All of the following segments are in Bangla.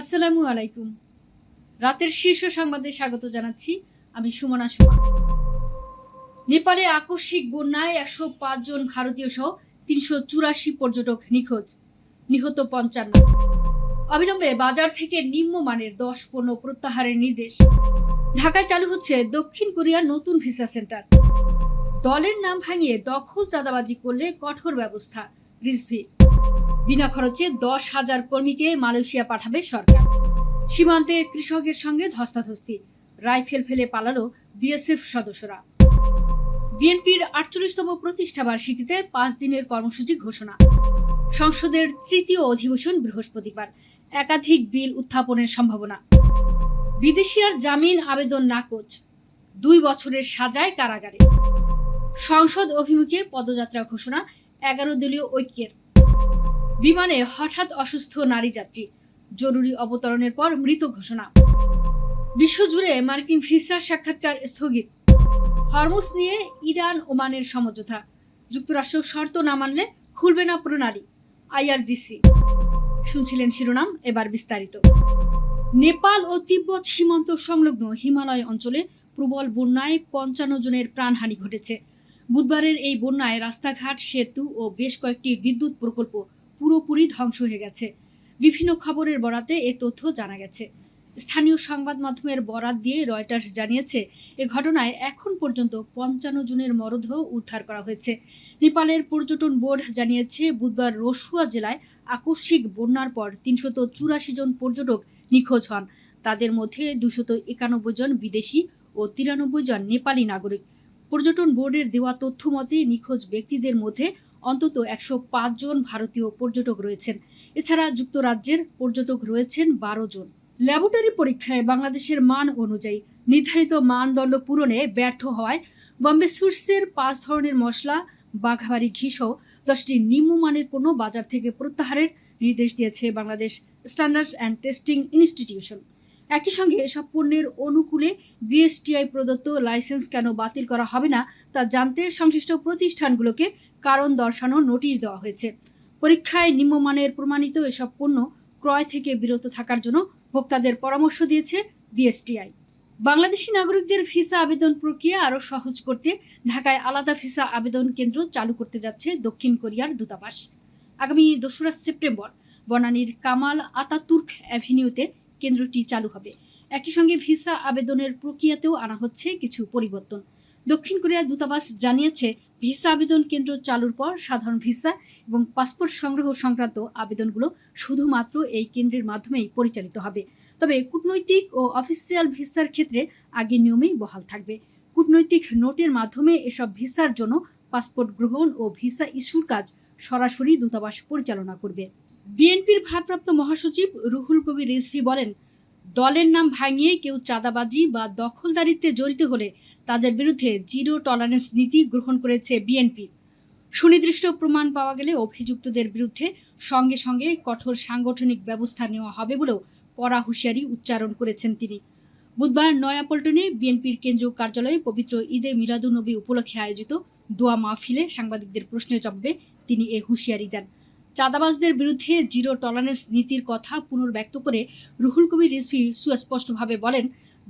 আসসালামু আলাইকুম। রাতের শীর্ষ সংবাদে স্বাগত জানাচ্ছি। আমি সুমনা সুমন। নেপালে আকস্মিক বন্যায় ১০৫ জন ভারতীয় সহ ৩৮৪ পর্যটক নিখোঁজ, নিহত ৫৫। অবিলম্বে বাজার থেকে নিম্নমানের ১০ পণ্য প্রত্যাহারের নির্দেশ। ঢাকায় চালু হচ্ছে দক্ষিণ কোরিয়ার নতুন ভিসা সেন্টার। দলের নাম ভাঙিয়ে দখল চাঁদাবাজি করলে কঠোর ব্যবস্থা, রিজভী। বিনা খরচে ১০,০০০ কর্মীকে মালয়েশিয়া পাঠাবে সরকার। সীমান্তে কৃষকের সঙ্গে ধস্তাধস্তি, রাইফেল ফেলে পালালো বিএসএফ সদস্যরা। বিএনপির ৪৮তম প্রতিষ্ঠা বার্ষিকীতে ৫ দিনের কর্মসূচি ঘোষণা। সংসদের তৃতীয় অধিবেশন বৃহস্পতিবার, একাধিক বিল উত্থাপনের সম্ভাবনা। বিদেশিয়ার জামিন আবেদন নাকচ, ২ বছরের সাজায় কারাগারে। সংসদ অভিমুখে পদযাত্রা ঘোষণা ১১ দলীয় ঐক্যের। বিমানে হঠাৎ অসুস্থ নারী যাত্রী, জরুরি অবতরণের পর মৃত ঘোষণা। বিশ্বজুড়ে মার্কিন ভিসা সাক্ষাৎকার স্থগিত। হরমুজ নিয়ে ইরান ওমানের সমঝোতা, যুক্তরাষ্ট্র শর্ত না মানলে খুলবে না প্রণালী, আইআরজিসি। শুনছিলেন শিরোনাম, এবার বিস্তারিত। নেপাল ও তিব্বত সীমান্ত সংলগ্ন হিমালয় অঞ্চলে প্রবল বন্যায় ৫৫ জনের প্রাণহানি ঘটেছে। বুধবারের এই বন্যায় রাস্তাঘাট, সেতু ও বেশ কয়েকটি বিদ্যুৎ প্রকল্প পুরোপুরি ধ্বংস হয়ে গেছে। বিভিন্ন খবরের বরাতে এ তথ্য জানা গেছে। স্থানীয় সংবাদ মাধ্যমের বরাত দিয়ে রয়টার্স জানিয়েছে, এ ঘটনায় এখন পর্যন্ত ৫৫ জনের মরদেহ উদ্ধার করা হয়েছে। নেপালের পর্যটন বোর্ড জানিয়েছে, বুধবার রসুয়া জেলায় আকস্মিক বন্যার পর ৩৮৪ জন পর্যটক নিখোঁজ হন। তাদের মধ্যে ২৯১ জন বিদেশি ও ৯৩ জন নেপালি নাগরিক। পর্যটন বোর্ডের দেওয়া তথ্য মতে নিখোঁজ ব্যক্তিদের মধ্যে অন্তত ১০৫ জন ভারতীয় পর্যটক রয়েছেন। এছাড়া যুক্তরাজ্যের পর্যটক রয়েছেন ১২ জন। ল্যাবরেটরি পরীক্ষায় বাংলাদেশের মান অনুযায়ী নির্ধারিত মানদণ্ড পূরণে ব্যর্থ হওয়ায় বম্বে সুইটসের ৫ ধরনের মশলা, বাঘাবাড়ি ঘি সহ ১০টি নিম্নমানের পণ্য বাজার থেকে প্রত্যাহারের নির্দেশ দিয়েছে Bangladesh standards and testing institution. একই সঙ্গে এসব পণ্যের অনুকূলে বিএসটিআই প্রদত্ত লাইসেন্স কেন বাতিল করা হবে না তা জানতে সংশ্লিষ্ট প্রতিষ্ঠানগুলোকে কারণ দর্শানোর নোটিশ দেওয়া হয়েছে। পরীক্ষায় নিম্নমানের প্রমাণিত এসব পণ্য ক্রয় থেকে বিরত থাকার জন্য ভোক্তাদের পরামর্শ দিয়েছে বিএসটিআই। বাংলাদেশি নাগরিকদের ভিসা আবেদন প্রক্রিয়া আরও সহজ করতে ঢাকায় আলাদা ভিসা আবেদন কেন্দ্র চালু করতে যাচ্ছে দক্ষিণ কোরিয়ার দূতাবাস। আগামী ২রা সেপ্টেম্বর বনানীর কামাল আতাতুর্ক অ্যাভিনিউতে কেন্দ্রটি চালু হবে। একই সঙ্গে ভিসা আবেদনের প্রক্রিয়াতেও আনা হচ্ছে কিছু পরিবর্তন। দক্ষিণ কোরিয়ার দূতাবাস জানিয়েছে, ভিসা আবেদন কেন্দ্র চালুর পর সাধারণ ভিসা এবং পাসপোর্ট সংগ্রহ সংক্রান্ত আবেদনগুলো শুধুমাত্র এই কেন্দ্রের মাধ্যমেই পরিচালিত হবে। তবে কূটনৈতিক ও অফিসিয়াল ভিসার ক্ষেত্রে আগের নিয়মেই বহাল থাকবে। কূটনৈতিক নোটের মাধ্যমে এসব ভিসার জন্য পাসপোর্ট গ্রহণ ও ভিসা ইস্যুর কাজ সরাসরি দূতাবাস পরিচালনা করবে। বিএনপির ভারপ্রাপ্ত মহাসচিব রুহুল কবির রিজভী বলেন, দলের নাম ভাঙিয়ে কেউ চাঁদাবাজি বা দখলদারিত্বে জড়িত হলে তাদের বিরুদ্ধে জিরো টলারেন্স নীতি গ্রহণ করেছে বিএনপি। সুনির্দিষ্ট প্রমাণ পাওয়া গেলে অভিযুক্তদের বিরুদ্ধে সঙ্গে সঙ্গে কঠোর সাংগঠনিক ব্যবস্থা নেওয়া হবে বলেও কড়া হুঁশিয়ারি উচ্চারণ করেছেন তিনি। বুধবার নয়াপল্টনে বিএনপির কেন্দ্রীয় কার্যালয়ে পবিত্র ঈদে মিলাদুন্নবী উপলক্ষে আয়োজিত দোয়া মাহফিলে সাংবাদিকদের প্রশ্নের জবাবে তিনি এ হুঁশিয়ারি দেন। চাঁদাবাজদের বিরুদ্ধে জিরো টলারেন্স নীতির কথা পুনর্ব্যক্ত করে রুহুল কবির রিজভী সুস্পষ্টভাবে বলেন,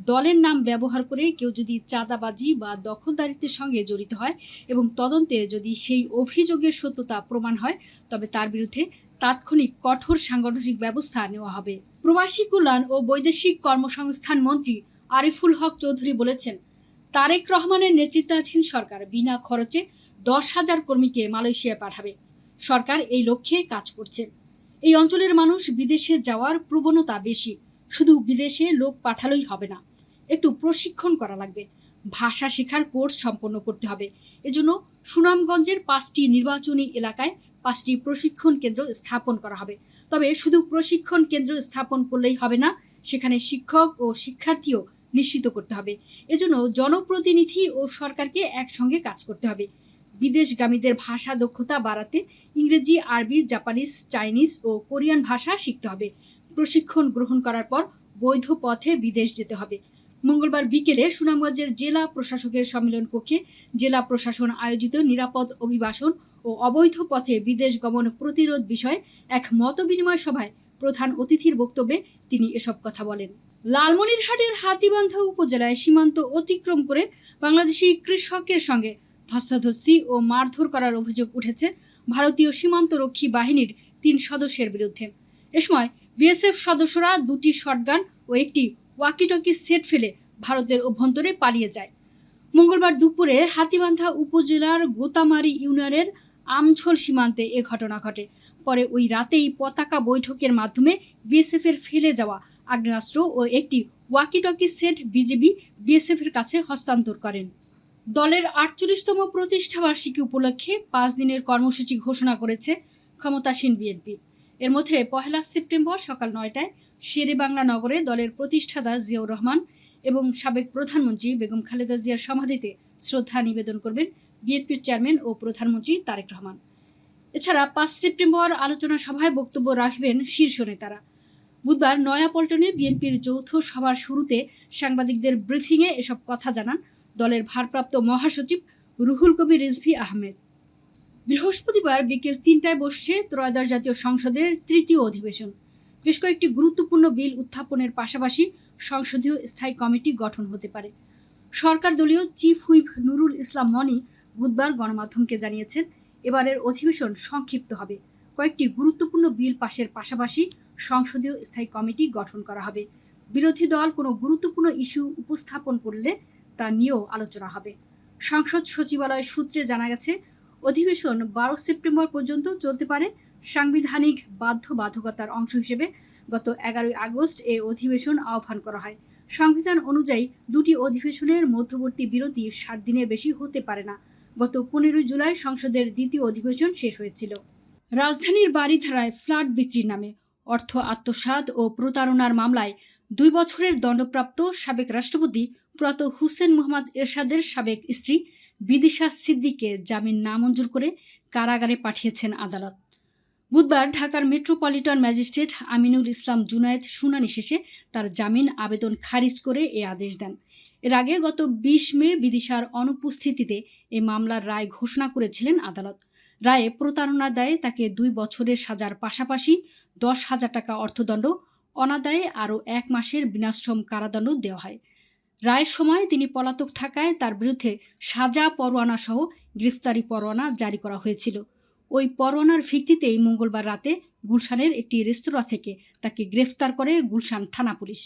দলের নাম ব্যবহার করে কেউ যদি চাঁদাবাজি বা দখলদারিত্বের সঙ্গে জড়িত হয় এবং তদন্তে যদি সেই অভিযোগের সত্যতা প্রমাণ হয়, তবে তার বিরুদ্ধে তাৎক্ষণিক কঠোর সাংগঠনিক ব্যবস্থা নেওয়া হবে। প্রবাসী কল্যাণ ও বৈদেশিক কর্মসংস্থান মন্ত্রী আরিফুল হক চৌধুরী বলেছেন, তারেক রহমানের নেতৃত্বাধীন সরকার বিনা খরচে ১০,০০০ কর্মীকে মালয়েশিয়া পাঠাবে। সরকার এই লক্ষ্যে কাজ করছে। এই অঞ্চলের মানুষ বিদেশে যাওয়ার প্রবণতা বেশি। শুধু বিদেশে লোক পাঠালেই হবে না, একটু প্রশিক্ষণ করা লাগবে, ভাষা শেখার কোর্স সম্পন্ন করতে হবে। এজন্য সুনামগঞ্জের ৫টি নির্বাচনী এলাকায় ৫টি প্রশিক্ষণ কেন্দ্র স্থাপন করা হবে। তবে শুধু প্রশিক্ষণ কেন্দ্র স্থাপন করলেই হবে না, সেখানে শিক্ষক ও শিক্ষার্থীও নিশ্চিত করতে হবে। এজন্য জনপ্রতিনিধি ও সরকারকে একসঙ্গে কাজ করতে হবে। বিদেশগামীদের ভাষা দক্ষতা বাড়াতে ইংরেজি, আরবি, জাপানিজ, চাইনিজ ও কোরিয়ান ভাষা শিখতে হবে। প্রশিক্ষণ গ্রহণ করার পর বৈধ পথে বিদেশ যেতে হবে। মঙ্গলবার বিকেলে সুনামগঞ্জের জেলা প্রশাসকের সম্মেলন কক্ষে জেলা প্রশাসন আয়োজিত নিরাপদ অভিবাসন ও অবৈধ পথে বিদেশ গমন প্রতিরোধ বিষয়ে এক মতবিনিময় সভায় প্রধান অতিথির বক্তব্যে তিনি এসব কথা বলেন। লালমনিরহাটের হাতীবান্ধা উপজেলায় সীমান্ত অতিক্রম করে বাংলাদেশি কৃষকের সঙ্গে ধস্তাধস্তি ও মারধর করার অভিযোগ উঠেছে ভারতীয় সীমান্তরক্ষী বাহিনীর 3 সদস্যের বিরুদ্ধে। এ সময় বিএসএফ সদস্যরা 2টি শটগান ও একটি ওয়াকিটকি সেট ফেলে ভারতের অভ্যন্তরে পালিয়ে যায়। মঙ্গলবার দুপুরে হাতীবান্ধা উপজেলার গোতামারি ইউনিয়নের আমঝোল সীমান্তে এ ঘটনা ঘটে। পরে ওই রাতেই পতাকা বৈঠকের মাধ্যমে বিএসএফের ফেলে যাওয়া আগ্নেয়াস্ত্র ও একটি ওয়াকিটকি সেট বিজিবি বিএসএফের কাছে হস্তান্তর করেন। দলের 48তম প্রতিষ্ঠাবার্ষিকী উপলক্ষে 5 দিনের কর্মসূচি ঘোষণা করেছে ক্ষমতাসীন বিএনপি। এর মধ্যে 1 সেপ্টেম্বর সকাল 9টায় শেরেবাংলা নগরে দলের প্রতিষ্ঠাতা জিয়াউর রহমান এবং সাবেক প্রধানমন্ত্রী বেগম খালেদা জিয়ার সমাধিতে শ্রদ্ধা নিবেদন করবেন বিএনপির চেয়ারম্যান ও প্রধানমন্ত্রী তারেক রহমান। এছাড়া 5 সেপ্টেম্বর আলোচনা সভায় বক্তব্য রাখবেন শীর্ষ নেতারা। বুধবার নয়াপল্টনে বিএনপির যৌথ সভার শুরুতে সাংবাদিকদের ব্রিফিংয়ে এসব কথা জানান দলের ভারপ্রাপ্ত মহাসচিব রুহুল কবির রিজভী আহমেদ। বৃহস্পতিবার বিকেল 3টায় বসছে ত্রয়োদশ জাতীয় সংসদের 3য় অধিবেশন। বেশ কয়েকটি গুরুত্বপূর্ণ বিল উত্থাপনের পাশাপাশি সংসদীয় স্থায়ী কমিটি গঠন হতে পারে। সরকার দলীয় চিফ হুইপ নুরুল ইসলাম মনি বুধবার গণমাধ্যমকে জানিয়েছেন, এবারের অধিবেশন সংক্ষিপ্ত হবে। কয়েকটি গুরুত্বপূর্ণ বিল পাশের পাশাপাশি সংসদীয় স্থায়ী কমিটি গঠন করা হবে। বিরোধী দল কোনো গুরুত্বপূর্ণ ইস্যু উপস্থাপন করলে তা নিয়েও আলোচনা হবে। সংসদ সচিবালয় সূত্রে জানা গেছে, অধিবেশন 12 সেপ্টেম্বর পর্যন্ত চলতে পারে। সাংবিধানিক বাধ্যবাধকতার অংশ হিসেবে গত 11 আগস্ট এ অধিবেশন আহ্বান করা হয়। সংবিধান অনুযায়ী 2টি অধিবেশনের মধ্যবর্তী বিরতি 60 দিনের বেশি হতে পারে না। গত 15 জুলাই সংসদের 2য় অধিবেশন শেষ হয়েছিল। রাজধানীর বারিধারায় ফ্ল্যাট বিক্রির নামে অর্থ আত্মসাৎ ও প্রতারণার মামলায় 2 বছরের দণ্ডপ্রাপ্ত সাবেক রাষ্ট্রপতি প্রয়াত হুসেন মোহাম্মদ এরশাদের সাবেক স্ত্রী বিদিশা সিদ্দিককে জামিন নামঞ্জুর করে কারাগারে পাঠিয়েছেন আদালত। বুধবার ঢাকার মেট্রোপলিটন ম্যাজিস্ট্রেট আমিনুল ইসলাম জুনায়েদ শুনানি শেষে তার জামিন আবেদন খারিজ করে এ আদেশ দেন। এর আগে গত 20 মে বিদিশার অনুপস্থিতিতে এই মামলার রায় ঘোষণা করেছিলেন আদালত। রায়ে প্রতারণার দায়ে তাকে 2 বছরের সাজার পাশাপাশি 10,000 টাকা অর্থদণ্ড, অনাদায়ে আরও 1 মাসের বিনাশ্রম কারাদণ্ড দেওয়া হয়। রায়ের সময় তিনি পলাতক থাকায় তার বিরুদ্ধে সাজা পরোয়ানা সহ গ্রেফতারি পরোয়ানা জারি করা হয়েছিল। ওই পরোয়ানার ভিত্তিতেই মঙ্গলবার রাতে গুলশানের একটি রেস্তোরাঁ থেকে তাকে গ্রেফতার করে গুলশান থানা পুলিশ।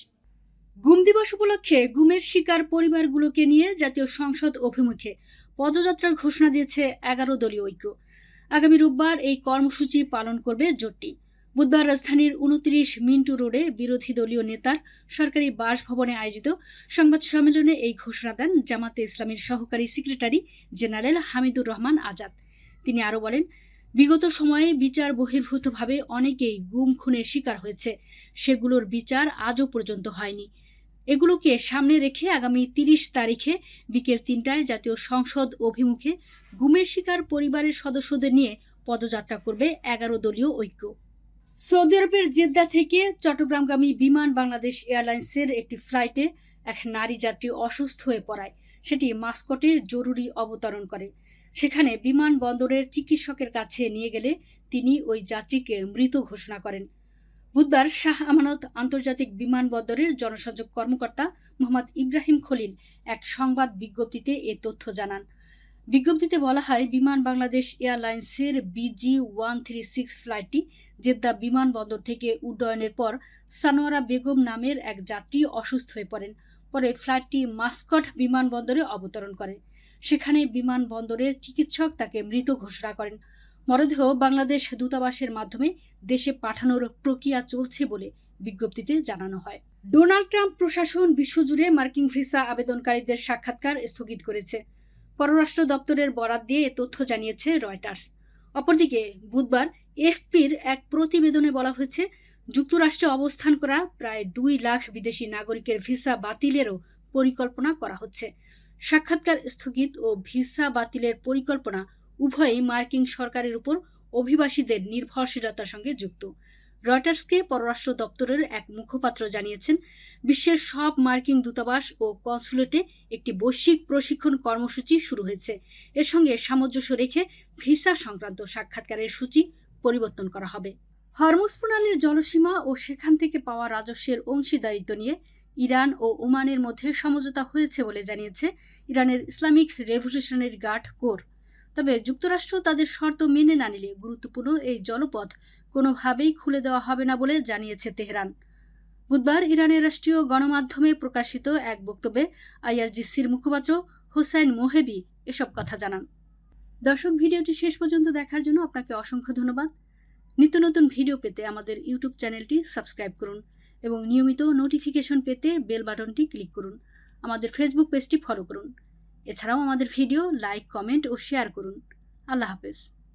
গুম দিবস উপলক্ষে গুমের শিকার পরিবারগুলোকে নিয়ে জাতীয় সংসদ অভিমুখে পদযাত্রার ঘোষণা দিয়েছে 11 দলীয় ঐক্য। আগামী রোববার এই কর্মসূচি পালন করবে জোটটি। বুধবার রাজধানীর 29 মিন্টু রোডে বিরোধী দলীয় নেতার সরকারি বাসভবনে আয়োজিত সংবাদ সম্মেলনে এই ঘোষণা দেন জামাতে ইসলামীর সহকারী সেক্রেটারি জেনারেল হামিদুর রহমান আজাদ। তিনি আরও বলেন, বিগত সময়ে বিচার বহির্ভূতভাবে অনেকেই গুম খুনের শিকার হয়েছে, সেগুলোর বিচার আজও পর্যন্ত হয়নি। এগুলোকে সামনে রেখে আগামী 30 তারিখে বিকেল 3টায় জাতীয় সংসদ অভিমুখে গুমের শিকার পরিবারের সদস্যদের নিয়ে পদযাত্রা করবে 11 দলীয় ঐক্য। সৌদি আরবের জেদ্দা থেকে চট্টগ্রামগামী বিমান বাংলাদেশ এয়ারলাইন্সের একটি ফ্লাইটে এক নারী যাত্রী অসুস্থ হয়ে পড়ায় সেটি মাস্কটে জরুরি অবতরণ করে। সেখানে বিমানবন্দরের চিকিৎসকের কাছে নিয়ে গেলে তিনি ওই যাত্রীকে মৃত ঘোষণা করেন। বুধবার শাহ আমানত আন্তর্জাতিক বিমানবন্দরের জনসংযোগ কর্মকর্তা মোহাম্মদ ইব্রাহিম খলিল এক সংবাদ বিজ্ঞপ্তিতে এ তথ্য জানান। বিজ্ঞপ্তিতে বলা হয়, বিমান বাংলাদেশ এয়ারলাইন্সের BG-136 ফ্লাইটটি জেদ্দা বিমানবন্দর থেকে উড্ডয়নের পর সানোয়ারা বেগম নামের এক যাত্রী অসুস্থ হয়ে পড়েন। পরে ফ্লাইটটি মাস্কট বিমানবন্দরে অবতরণ করে। সেখানে বিমানবন্দরের চিকিৎসক তাকে মৃত ঘোষণা করেন। মরদেহ বাংলাদেশ দূতাবাসের মাধ্যমে দেশে পাঠানোর প্রক্রিয়া চলছে বলে বিজ্ঞপ্তিতে জানানো হয়। ডোনাল্ড ট্রাম্প প্রশাসন বিশ্বজুড়ে মার্কিন ভিসা আবেদনকারীদের সাক্ষাৎকার স্থগিত করেছে। পররাষ্ট্র দপ্তরের বরাত দিয়ে এ তথ্য জানিয়েছে রয়টার্স। অপরদিকে বুধবার এফপির এক প্রতিবেদনে বলা হয়েছে, যুক্তরাষ্ট্রে অবস্থান করা প্রায় 2 লাখ বিদেশি নাগরিকের ভিসা বাতিলেরও পরিকল্পনা করা হচ্ছে। সাক্ষাৎকার স্থগিত ও ভিসা বাতিলের পরিকল্পনা উভয়ই মার্কিন সরকারের উপর অভিবাসীদের নির্ভরশীলতার সঙ্গে যুক্ত। রয়টার্সকে পররাষ্ট্র দপ্তরের এক মুখপাত্র জানিয়েছেন, বিশ্বের সব মার্কিন দূতাবাস ও কনসুলেটে একটি বৈশ্বিক প্রশিক্ষণ কর্মসূচি শুরু হয়েছে। এর সঙ্গে সামঞ্জস্য রেখে ভিসা সংক্রান্ত সাক্ষাৎকারের সূচি পরিবর্তন করা হবে। হরমুজ প্রণালীর জলসীমা ও সেখান থেকে পাওয়া রাজস্বের অংশীদারিত্ব নিয়ে ইরান ও ওমানের মধ্যে সমঝোতা হয়েছে বলে জানিয়েছে ইরানের ইসলামিক রেভলিউশনারি গার্ড কোর। তবে যুক্তরাষ্ট্র তাদের শর্ত মেনে না নিলে গুরুত্বপূর্ণ এই জলপথ কোনোভাবেই খুলে দেওয়া হবে না বলে জানিয়েছে তেহরান। বুধবার ইরানের রাষ্ট্রীয় গণমাধ্যমে প্রকাশিত এক বক্তব্যে আইআরজিসির মুখপাত্র হোসাইন মোহেবি এসব কথা জানান। দর্শক, ভিডিওটি শেষ পর্যন্ত দেখার জন্য আপনাকে অসংখ্য ধন্যবাদ। নিত্য নতুন ভিডিও পেতে আমাদের ইউটিউব চ্যানেলটি সাবস্ক্রাইব করুন এবং নিয়মিত নোটিফিকেশন পেতে বেল বাটনটি ক্লিক করুন। আমাদের ফেসবুক পেজটি ফলো করুন। এছাড়াও আমাদের ভিডিও লাইক, কমেন্ট ও শেয়ার করুন। আল্লাহ হাফেজ।